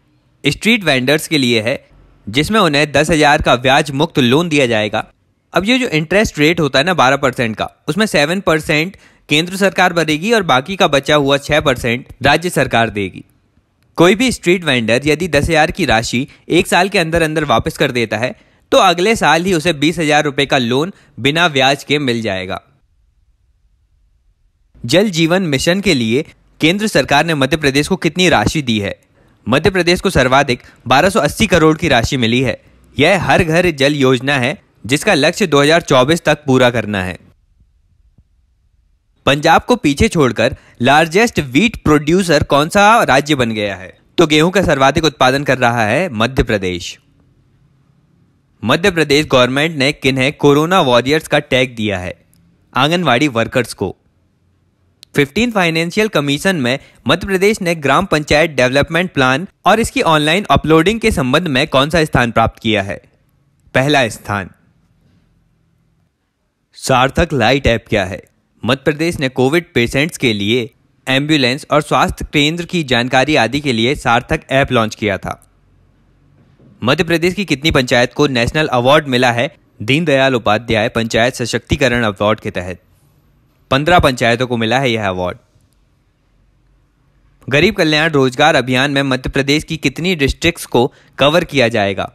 स्ट्रीट वेंडर्स के लिए है, जिसमें उन्हें 10,000 का ब्याज मुक्त लोन दिया जाएगा। अब ये जो इंटरेस्ट रेट होता है ना 12% का, उसमें 7% केंद्र सरकार भरेगी और बाकी का बचा हुआ 6% राज्य सरकार देगी। कोई भी स्ट्रीट वेंडर यदि 10,000 की राशि 1 साल के अंदर अंदर वापस कर देता है तो अगले साल ही उसे 20,000 रुपए का लोन बिना ब्याज के मिल जाएगा। जल जीवन मिशन के लिए केंद्र सरकार ने मध्य प्रदेश को कितनी राशि दी है? मध्य प्रदेश को सर्वाधिक 1280 करोड़ की राशि मिली है। यह हर घर जल योजना है जिसका लक्ष्य 2024 तक पूरा करना है। पंजाब को पीछे छोड़कर लार्जेस्ट व्हीट प्रोड्यूसर कौन सा राज्य बन गया है? तो गेहूं का सर्वाधिक उत्पादन कर रहा है मध्य प्रदेश। मध्य प्रदेश गवर्नमेंट ने किन्हें कोरोना वॉरियर्स का टैग दिया है? आंगनवाड़ी वर्कर्स को। 15 फाइनेंशियल कमीशन में मध्य प्रदेश ने ग्राम पंचायत डेवलपमेंट प्लान और इसकी ऑनलाइन अपलोडिंग के संबंध में कौन सा स्थान प्राप्त किया है? पहला स्थान। सार्थक लाइट ऐप क्या है? मध्य प्रदेश ने कोविड पेशेंट्स के लिए एम्बुलेंस और स्वास्थ्य केंद्र की जानकारी आदि के लिए सार्थक ऐप लॉन्च किया था। मध्य प्रदेश की कितनी पंचायत को नेशनल अवार्ड मिला है दीनदयाल उपाध्याय पंचायत सशक्तिकरण अवार्ड के तहत? 15 पंचायतों को मिला है यह अवार्ड। गरीब कल्याण रोजगार अभियान में मध्य प्रदेश की कितनी डिस्ट्रिक्ट्स को कवर किया जाएगा?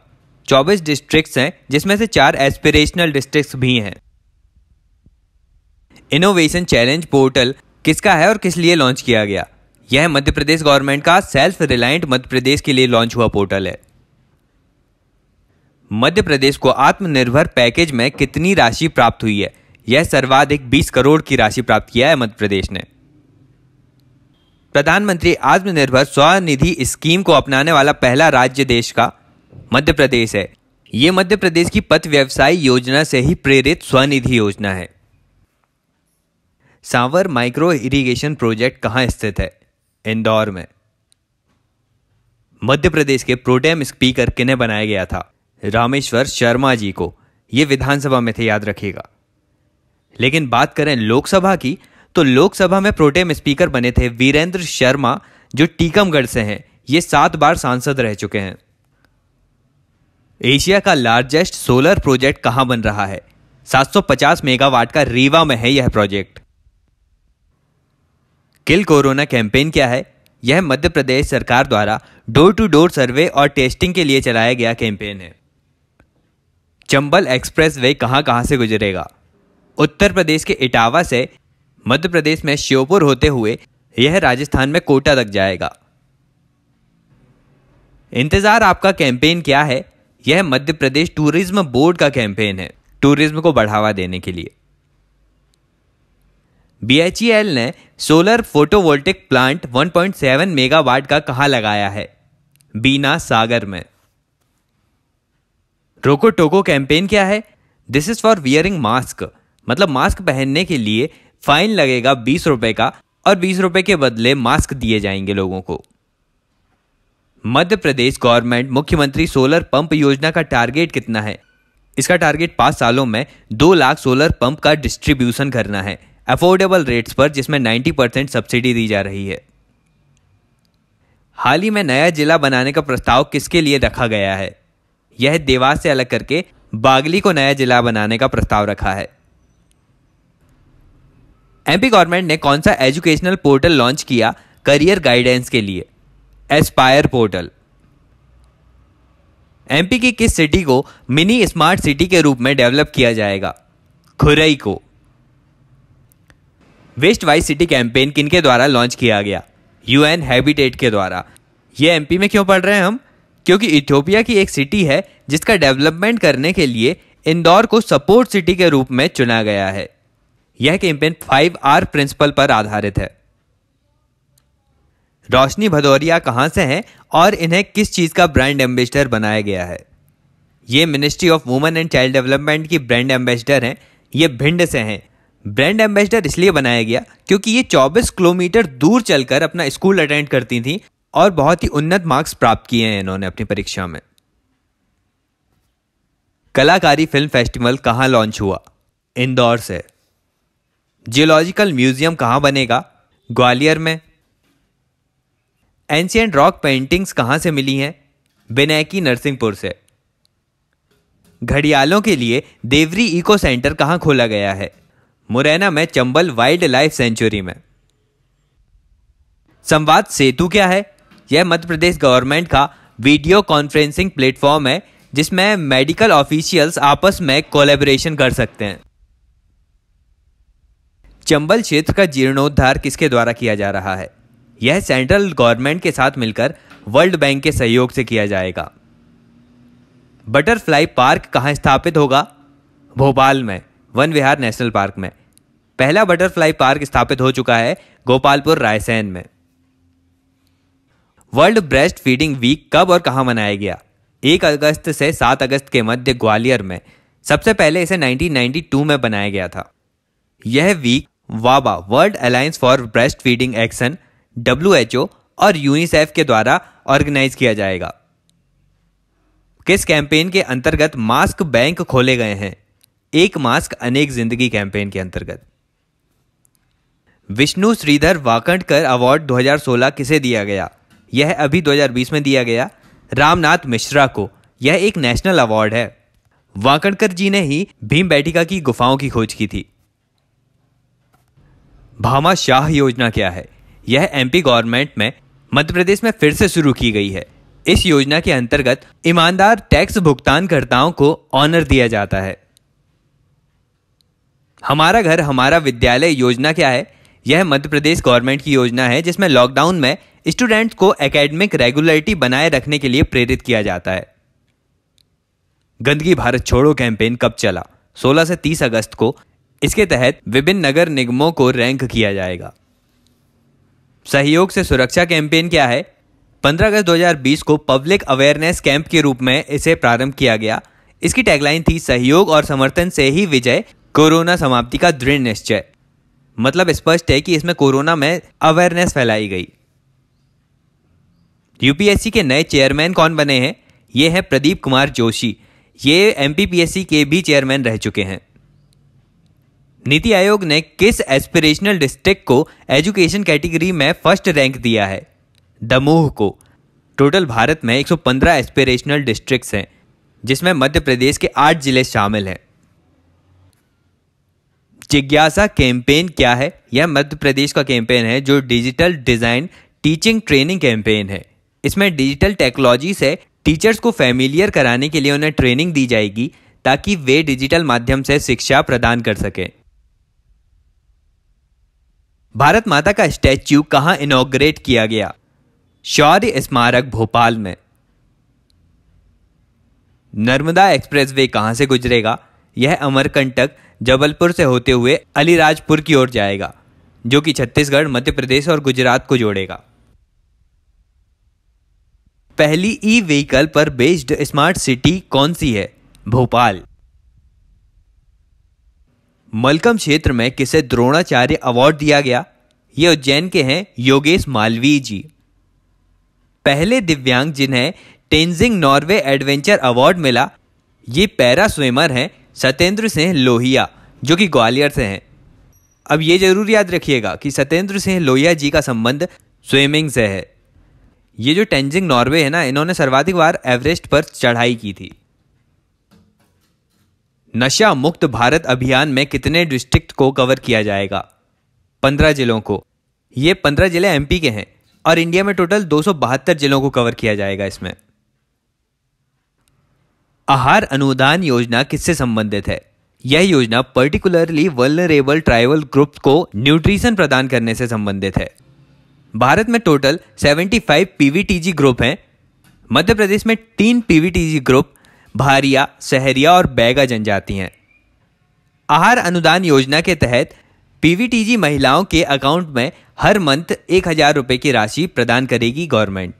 24 डिस्ट्रिक्ट्स हैं, जिसमें से 4 एस्पिरेशनल डिस्ट्रिक्ट्स भी हैं। इनोवेशन चैलेंज पोर्टल किसका है और किस लिए लॉन्च किया गया? यह मध्य प्रदेश गवर्नमेंट का सेल्फ रिलायंट मध्य प्रदेश के लिए लॉन्च हुआ पोर्टल है। मध्य प्रदेश को आत्मनिर्भर पैकेज में कितनी राशि प्राप्त हुई है? यह सर्वाधिक 20 करोड़ की राशि प्राप्त किया है मध्य प्रदेश ने। प्रधानमंत्री आत्मनिर्भर स्वनिधि स्कीम को अपनाने वाला पहला राज्य देश का मध्य प्रदेश है। यह मध्य प्रदेश की पथ व्यवसाय योजना से ही प्रेरित स्वनिधि योजना है। सांवर माइक्रो इरिगेशन प्रोजेक्ट कहां स्थित है? इंदौर में। मध्य प्रदेश के प्रोटेम स्पीकर किन्हें बनाया गया था? रामेश्वर शर्मा जी को। ये विधानसभा में थे, याद रखिएगा। लेकिन बात करें लोकसभा की, तो लोकसभा में प्रोटेम स्पीकर बने थे वीरेंद्र शर्मा, जो टीकमगढ़ से हैं। ये 7 बार सांसद रह चुके हैं। एशिया का लार्जेस्ट सोलर प्रोजेक्ट कहां बन रहा है? 750 मेगावाट का रीवा में है यह प्रोजेक्ट। किल कोरोना कैंपेन क्या है? यह मध्य प्रदेश सरकार द्वारा डोर टू डोर सर्वे और टेस्टिंग के लिए चलाया गया कैंपेन है। चंबल एक्सप्रेस वे कहां से गुजरेगा? उत्तर प्रदेश के इटावा से मध्य प्रदेश में श्योपुर होते हुए यह राजस्थान में कोटा तक जाएगा। इंतजार आपका कैंपेन क्या है? यह मध्य प्रदेश टूरिज्म बोर्ड का कैंपेन है, टूरिज्म को बढ़ावा देने के लिए। BHEL ने सोलर फोटोवोल्टिक प्लांट 1.7 मेगावाट का कहां लगाया है? बीना सागर में। रोको टोको कैंपेन क्या है? This is for wearing mask, मतलब मास्क पहनने के लिए फाइन लगेगा 20 रुपए का, और 20 रुपए के बदले मास्क दिए जाएंगे लोगों को। मध्य प्रदेश गवर्नमेंट मुख्यमंत्री सोलर पंप योजना का टारगेट कितना है? इसका टारगेट 5 सालों में 2 लाख सोलर पंप का डिस्ट्रीब्यूशन करना है, अफोर्डेबल रेट्स पर, जिसमें 90% सब्सिडी दी जा रही है। हाल ही में नया जिला बनाने का प्रस्ताव किसके लिए रखा गया है? यह देवास से अलग करके बागली को नया जिला बनाने का प्रस्ताव रखा है। MP गवर्नमेंट ने कौन सा एजुकेशनल पोर्टल लॉन्च किया करियर गाइडेंस के लिए? Aspire portal. MP की किस सिटी को मिनी स्मार्ट सिटी के रूप में डेवलप किया जाएगा? खुरई को। वेस्ट वाइज सिटी कैंपेन किनके द्वारा लॉन्च किया गया? UN हैबिटेट के द्वारा। ये MP में क्यों पढ़ रहे हैं हम? क्योंकि इथियोपिया की एक सिटी है जिसका डेवलपमेंट करने के लिए इंदौर को सपोर्ट सिटी के रूप में चुना गया है। यह कैंपेन 5R प्रिंसिपल पर आधारित है। रोशनी भदौरिया कहां से हैं और इन्हें किस चीज का ब्रांड एम्बेसडर बनाया गया है? ये ministry of women and child development की ब्रांड एम्बेसडर हैं। ये भिंड से हैं। ब्रांड एम्बेसडर इसलिए बनाया गया क्योंकि ये 24 किलोमीटर दूर चलकर अपना स्कूल अटेंड करती थी और बहुत ही उन्नत मार्क्स प्राप्त किए हैं इन्होंने अपनी परीक्षा में। कलाकारी फिल्म फेस्टिवल कहां लॉन्च हुआ? इंदौर से। जियोलॉजिकल म्यूजियम कहां बनेगा? ग्वालियर में। एंशिएंट रॉक पेंटिंग्स कहां से मिली हैं? बिनैकी नरसिंहपुर से। घड़ियालों के लिए देवरी इको सेंटर कहां खोला गया है? मुरैना में चंबल वाइल्ड लाइफ सेंचुरी में। संवाद सेतु क्या है? यह मध्य प्रदेश गवर्नमेंट का वीडियो कॉन्फ्रेंसिंग प्लेटफॉर्म है जिसमें मेडिकल ऑफिशियल्स आपस में कोलैबोरेशन कर सकते हैं। चंबल क्षेत्र का जीर्णोद्धार किसके द्वारा किया जा रहा है? यह सेंट्रल गवर्नमेंट के साथ मिलकर वर्ल्ड बैंक के सहयोग से किया जाएगा। बटरफ्लाई पार्क कहां स्थापित होगा? भोपाल में, वन विहार नेशनल पार्क में। पहला बटरफ्लाई पार्क स्थापित हो चुका है गोपालपुर रायसेन में। वर्ल्ड ब्रेस्ट फीडिंग वीक कब और कहां मनाया गया? 1 अगस्त से 7 अगस्त के मध्य ग्वालियर में। सबसे पहले इसे 1992 में बनाया गया था। यह वीक वाबा, world alliance for breast feeding action, WHO और यूनिसेफ के द्वारा ऑर्गेनाइज किया जाएगा। किस कैंपेन के अंतर्गत मास्क बैंक खोले गए हैं? एक मास्क अनेक जिंदगी कैंपेन के अंतर्गत। विष्णु श्रीधर वाकणकर अवार्ड 2016 किसे दिया गया? यह अभी 2020 में दिया गया रामनाथ मिश्रा को। यह एक नेशनल अवार्ड है। वाकणकर जी ने ही भीमबेटका की गुफाओं की खोज की थी। भामाशाह योजना क्या है? यह MP गवर्नमेंट में मध्य प्रदेश में फिर से शुरू की गई है। इस योजना के अंतर्गत ईमानदार टैक्स भुगतानकर्ताओं को ऑनर दिया जाता है। हमारा घर हमारा विद्यालय योजना क्या है? यह मध्य प्रदेश गवर्नमेंट की योजना है जिसमें लॉकडाउन में स्टूडेंट्स को एकेडमिक रेगुलरिटी बनाए रखने के लिए प्रेरित किया जाता है। गंदगी भारत छोड़ो कैंपेन कब चला? 16 से 30 अगस्त को। इसके तहत विभिन्न नगर निगमों को रैंक किया जाएगा। सहयोग से सुरक्षा कैंपेन क्या है? 15 अगस्त 2020 को पब्लिक अवेयरनेस कैंप के रूप में इसे प्रारंभ किया गया। इसकी टैगलाइन थी सहयोग और समर्थन से ही विजय, कोरोना समाप्ति का दृढ़ निश्चय। मतलब स्पष्ट है कि इसमें कोरोना में अवेयरनेस फैलाई गई। यूपीएससी के नए चेयरमैन कौन बने हैं? ये है प्रदीप कुमार जोशी। ये एमपीपीएससी के भी चेयरमैन रह चुके हैं। नीति आयोग ने किस एस्पिरेशनल डिस्ट्रिक्ट को एजुकेशन कैटेगरी में फर्स्ट रैंक दिया है? दमोह को। टोटल भारत में 115 एस्पिरेशनल डिस्ट्रिक्ट्स हैं, जिसमें मध्य प्रदेश के 8 जिले शामिल हैं। जिज्ञासा कैंपेन क्या है? यह मध्य प्रदेश का कैंपेन है जो digital design teaching training campaign है। इसमें डिजिटल टेक्नोलॉजी से टीचर्स को फैमिलियर कराने के लिए उन्हें ट्रेनिंग दी जाएगी ताकि वे डिजिटल माध्यम से शिक्षा प्रदान कर सकें। भारत माता का स्टैच्यू कहां इनॉग्रेट किया गया? शौर्य स्मारक भोपाल में। नर्मदा एक्सप्रेसवे कहां से गुजरेगा? यह अमरकंटक जबलपुर से होते हुए अलीराजपुर की ओर जाएगा, जो कि छत्तीसगढ़, मध्य प्रदेश और गुजरात को जोड़ेगा। पहली ई व्हीकल पर बेस्ड स्मार्ट सिटी कौन सी है? भोपाल। मलकम क्षेत्र में किसे द्रोणाचार्य अवार्ड दिया गया? ये उज्जैन के हैं योगेश मालवीय जी। पहले दिव्यांग जिन्हें तेंजिंग नॉर्वे एडवेंचर अवार्ड मिला, ये पैरा स्विमर हैं सत्येंद्र सिंह लोहिया, जो कि ग्वालियर से हैं। अब ये जरूर याद रखिएगा कि सत्येंद्र सिंह लोहिया जी का संबंध स्विमिंग से है। ये जो तेंजिंग नॉर्वे है ना, इन्होंने सर्वाधिक बार एवरेस्ट पर चढ़ाई की थी। नशा मुक्त भारत अभियान में कितने डिस्ट्रिक्ट को कवर किया जाएगा? 15 जिलों को। ये 15 जिले एमपी के हैं और इंडिया में टोटल 272 जिलों को कवर किया जाएगा इसमें। आहार अनुदान योजना किससे संबंधित है? यह योजना पर्टिकुलरली वल्नरेबल ट्राइबल ग्रुप को न्यूट्रिशन प्रदान करने से संबंधित है। भारत में टोटल 75 पीवीटीजी ग्रुप हैं। मध्य प्रदेश में 3 पीवीटीजी ग्रुप भारिया, सहरिया और बैगा जनजाति हैं। आहार अनुदान योजना के तहत पीवीटीजी महिलाओं के अकाउंट में हर मंथ 1000 रुपए की राशि प्रदान करेगी गवर्नमेंट।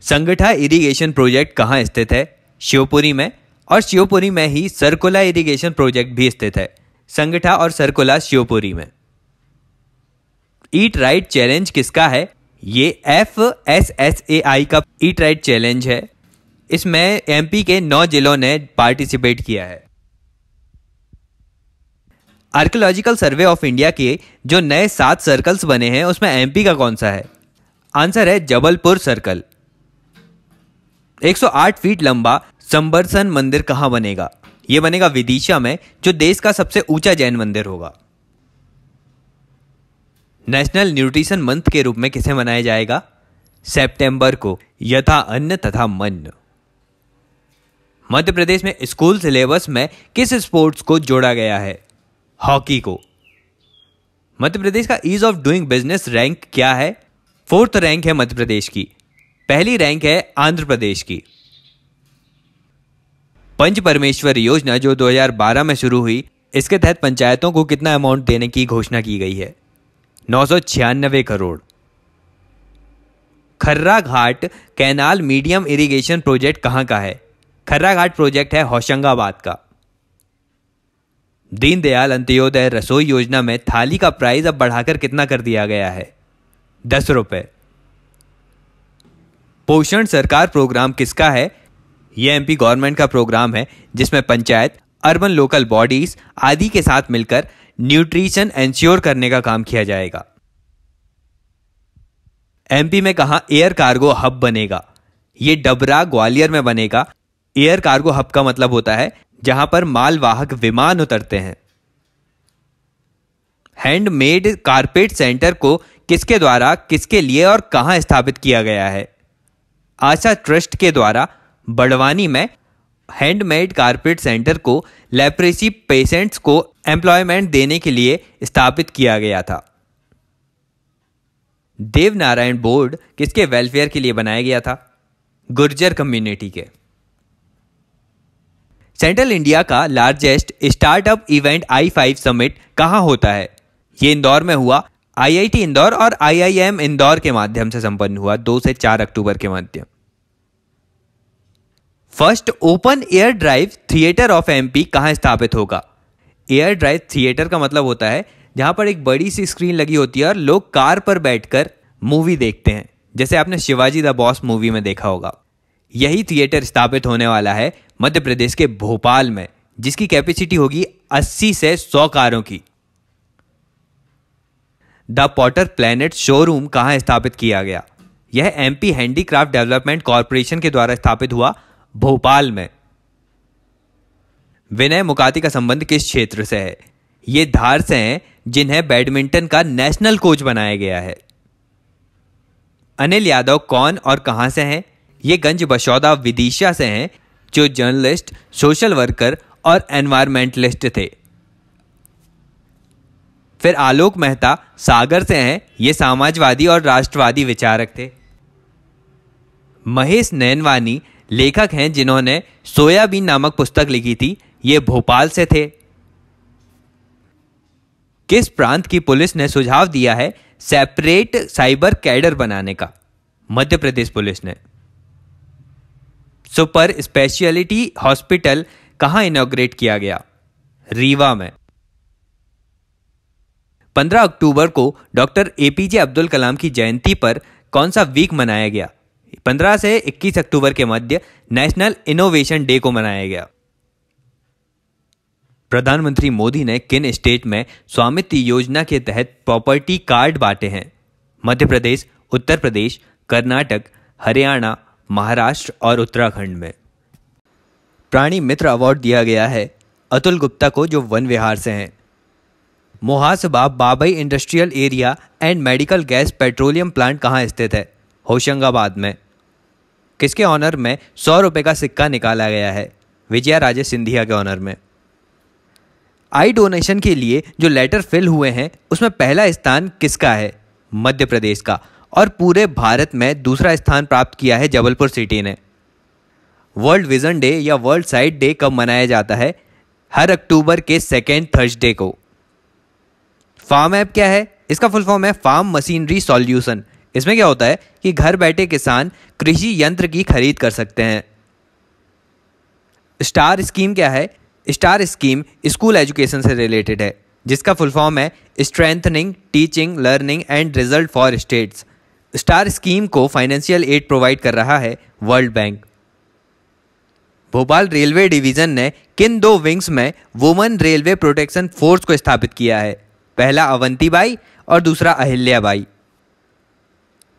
संगठा इरिगेशन प्रोजेक्ट कहां स्थित है? शिवपुरी में, और शिवपुरी में ही सरकुला इरिगेशन प्रोजेक्ट भी स्थित है। संगठा और सरकुला शिवपुरी में। ईट राइट चैलेंज किसका है? ये FSSAI का ईट राइट चैलेंज है। इसमें एमपी के 9 जिलों ने पार्टिसिपेट किया है। आर्कियोलॉजिकल सर्वे ऑफ इंडिया के जो नए 7 सर्कल्स बने हैं, उसमें एमपी का कौन सा है? आंसर है जबलपुर सर्कल। 108 फीट लंबा संबरसन मंदिर कहां बनेगा? यह बनेगा विदिशा में, जो देश का सबसे ऊंचा जैन मंदिर होगा। नेशनल न्यूट्रिशन मंथ के रूप में किसे मनाया जाएगा? सितंबर को, यथा अन्न तथा मन। मध्य प्रदेश में स्कूल सिलेबस में किस स्पोर्ट्स को जोड़ा गया है? हॉकी को। मध्य प्रदेश का ease of doing business rank क्या है? 4th रैंक है मध्य प्रदेश की। पहली रैंक है आंध्र प्रदेश की। पंच परमेश्वर योजना जो 2012 में शुरू हुई, इसके तहत पंचायतों को कितना अमाउंट देने की घोषणा की गई है? 996 crore. Kharra Ghat canal medium irrigation project कहां का है? खर्रा घाट प्रोजेक्ट है होशंगाबाद का। दीनदयाल अंत्योदय रसोई योजना में थाली का प्राइस अब बढ़ाकर कितना कर दिया गया है? 10 रुपए। पोषण सरकार प्रोग्राम किसका है? यह एमपी गवर्नमेंट का प्रोग्राम है, जिसमें पंचायत, अर्बन लोकल बॉडीज आदि के साथ मिलकर न्यूट्रिशन एंश्योर करने का काम किया जाएगा। एमपी में कहां एयर कार्गो हब बनेगा? यह डबरा ग्वालियर में बनेगा। एयर कार्गो हब का मतलब होता है जहां पर मालवाहक विमान उतरते हैं। हैंडमेड कारपेट सेंटर को किसके द्वारा, किसके लिए और कहां स्थापित किया गया है? आशा ट्रस्ट के द्वारा बड़वानी में हैंडमेड कारपेट सेंटर को लेप्रेसी पेशेंट्स को एम्प्लॉयमेंट देने के लिए स्थापित किया गया था। देवनारायण बोर्ड किसके वेलफेयर के लिए बनाया गया था? गुर्जर कम्युनिटी के। सेंट्रल इंडिया का largest startup event i5 summit कहां होता है? यह इंदौर में हुआ। IIT इंदौर और IIM इंदौर के माध्यम से संपन्न हुआ 2 से 4 अक्टूबर के मध्य। First open air drive theatre of MP कहां स्थापित होगा? एयर ड्राइव थिएटर का मतलब होता है जहां पर एक बड़ी सी स्क्रीन लगी होती है और लोग कार पर बैठकर मूवी देखते हैं, जैसे आपने शिवाजी द बॉस मूवी में देखा होगा। यही थिएटर स्थापित होने वाला है मध्य प्रदेश के भोपाल में, जिसकी कैपेसिटी होगी 80 से 100 कारों की। द पॉटर प्लैनेट शोरूम कहां स्थापित किया गया? यह एमपी हैंडीक्राफ्ट डेवलपमेंट कॉरपोरेशन के द्वारा स्थापित हुआ भोपाल में। विनय मुकाती का संबंध किस क्षेत्र से है? ये धार से हैं, जिन्हें बैडमिंटन का नेशनल कोच बनाया गया है। अनिल यादव कौन और कहां से हैं? ये गंज बशौदा विदिशा से हैं, जो जर्नलिस्ट, सोशल वर्कर और एनवायरमेंटलिस्ट थे। फिर आलोक मेहता सागर से हैं, ये समाजवादी और राष्ट्रवादी विचारक थे। महेश नैनवानी लेखक हैं, जिन्होंने सोयाबीन नामक पुस्तक लिखी थी, ये भोपाल से थे। किस प्रांत की पुलिस ने सुझाव दिया है सेपरेट साइबर कैडर बनाने का? मध्य प्रदेश पुलिस ने। सुपर स्पेशलिटी हॉस्पिटल कहां इनॉग्रेट किया गया? रीवा में। 15 अक्टूबर को डॉक्टर एपीजे अब्दुल कलाम की जयंती पर कौन सा वीक मनाया गया? 15 से 21 अक्टूबर के मध्य नेशनल इनोवेशन डे को मनाया गया। प्रधानमंत्री मोदी ने किन स्टेट में स्वामित्व योजना के तहत प्रॉपर्टी कार्ड बांटे हैं? मध्य प्रदेश, उत्तर प्रदेश, कर्नाटक, हरियाणा, महाराष्ट्र और उत्तराखंड में। प्राणी मित्र अवार्ड दिया गया है अतुल गुप्ता को, जो वन विहार से हैं। मोहासबा Babai industrial area and medical gas petroleum plant कहाँ स्थित है? होशंगाबाद में। किसके ऑनर में 100 रुपये का सिक्का निकाला गया है? विजया राजे सिंधिया के ऑनर में। आई डोनेशन के लिए जो लेटर फिल हुए हैं, उसमें पहला स्थान किसका है? मध्य प्रदेश का। और पूरे भारत में दूसरा स्थान प्राप्त किया है जबलपुर सिटी ने। वर्ल्ड विजन डे या वर्ल्ड साइट डे कब मनाया जाता है? हर अक्टूबर के सेकेंड थर्सडे को। फार्म ऐप क्या है? इसका फुल फॉर्म है फार्म मशीनरी सॉल्यूशन। इसमें क्या होता है कि घर बैठे किसान कृषि यंत्र की खरीद कर सकते हैं। स्टार स्कीम क्या है? स्टार स्कीम स्कूल एजुकेशन से रिलेटेड है, जिसका फुल फॉर्म है strengthening teaching learning and result for states. Star scheme को फाइनेंशियल एड प्रोवाइड कर रहा है world bank. Bhopal railway division ने किन 2 विंग्स में वुमेन रेलवे प्रोटेक्शन फोर्स को स्थापित किया है? पहला अवंतीबाई और दूसरा अहिल्याबाई।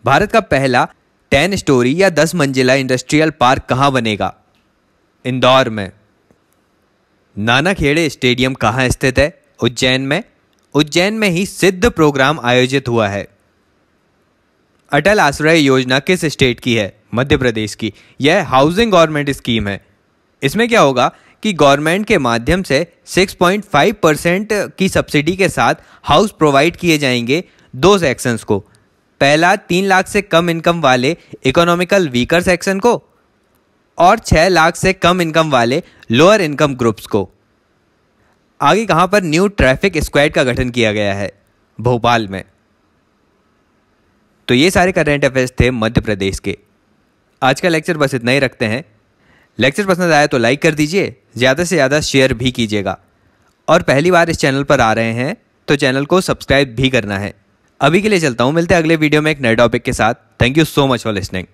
भारत का पहला 10 स्टोरी या 10 मंजिला इंडस्ट्रियल पार्क कहां बनेगा? इंदौर में। नानाखेड़े स्टेडियम कहां स्थित है? उज्जैन में। उज्जैन में ही सिद्ध प्रोग्राम आयोजित हुआ है। अटल आश्रय योजना किस स्टेट की है? मध्य प्रदेश की। यह हाउसिंग गवर्नमेंट स्कीम है। इसमें क्या होगा कि गवर्नमेंट के माध्यम से 6.5% की सब्सिडी के साथ हाउस प्रोवाइड किए जाएंगे 2 सेक्शंस को। पहला 3 लाख से कम इनकम वाले इकोनॉमिकल वीकर सेक्शन को, और 6 लाख से कम इनकम वाले लोअर इनकम ग्रुप्स को। आगे कहां पर न्यू ट्रैफिक स्क्वाड का गठन किया गया है? भोपाल में। तो ये सारे करंट अफेयर्स थे मध्य प्रदेश के। आज का लेक्चर बस इतना ही रखते हैं। लेक्चर पसंद आया तो लाइक कर दीजिए, ज़्यादा से ज़्यादा शेयर भी कीजिएगा, और पहली बार इस चैनल पर आ रहे हैं तो चैनल को सब्सक्राइब भी करना है। अभी के लिए चलता हूँ, मिलते हैं अगले वीडियो में एक नए टॉपिक के साथ। Thank you so much for listening.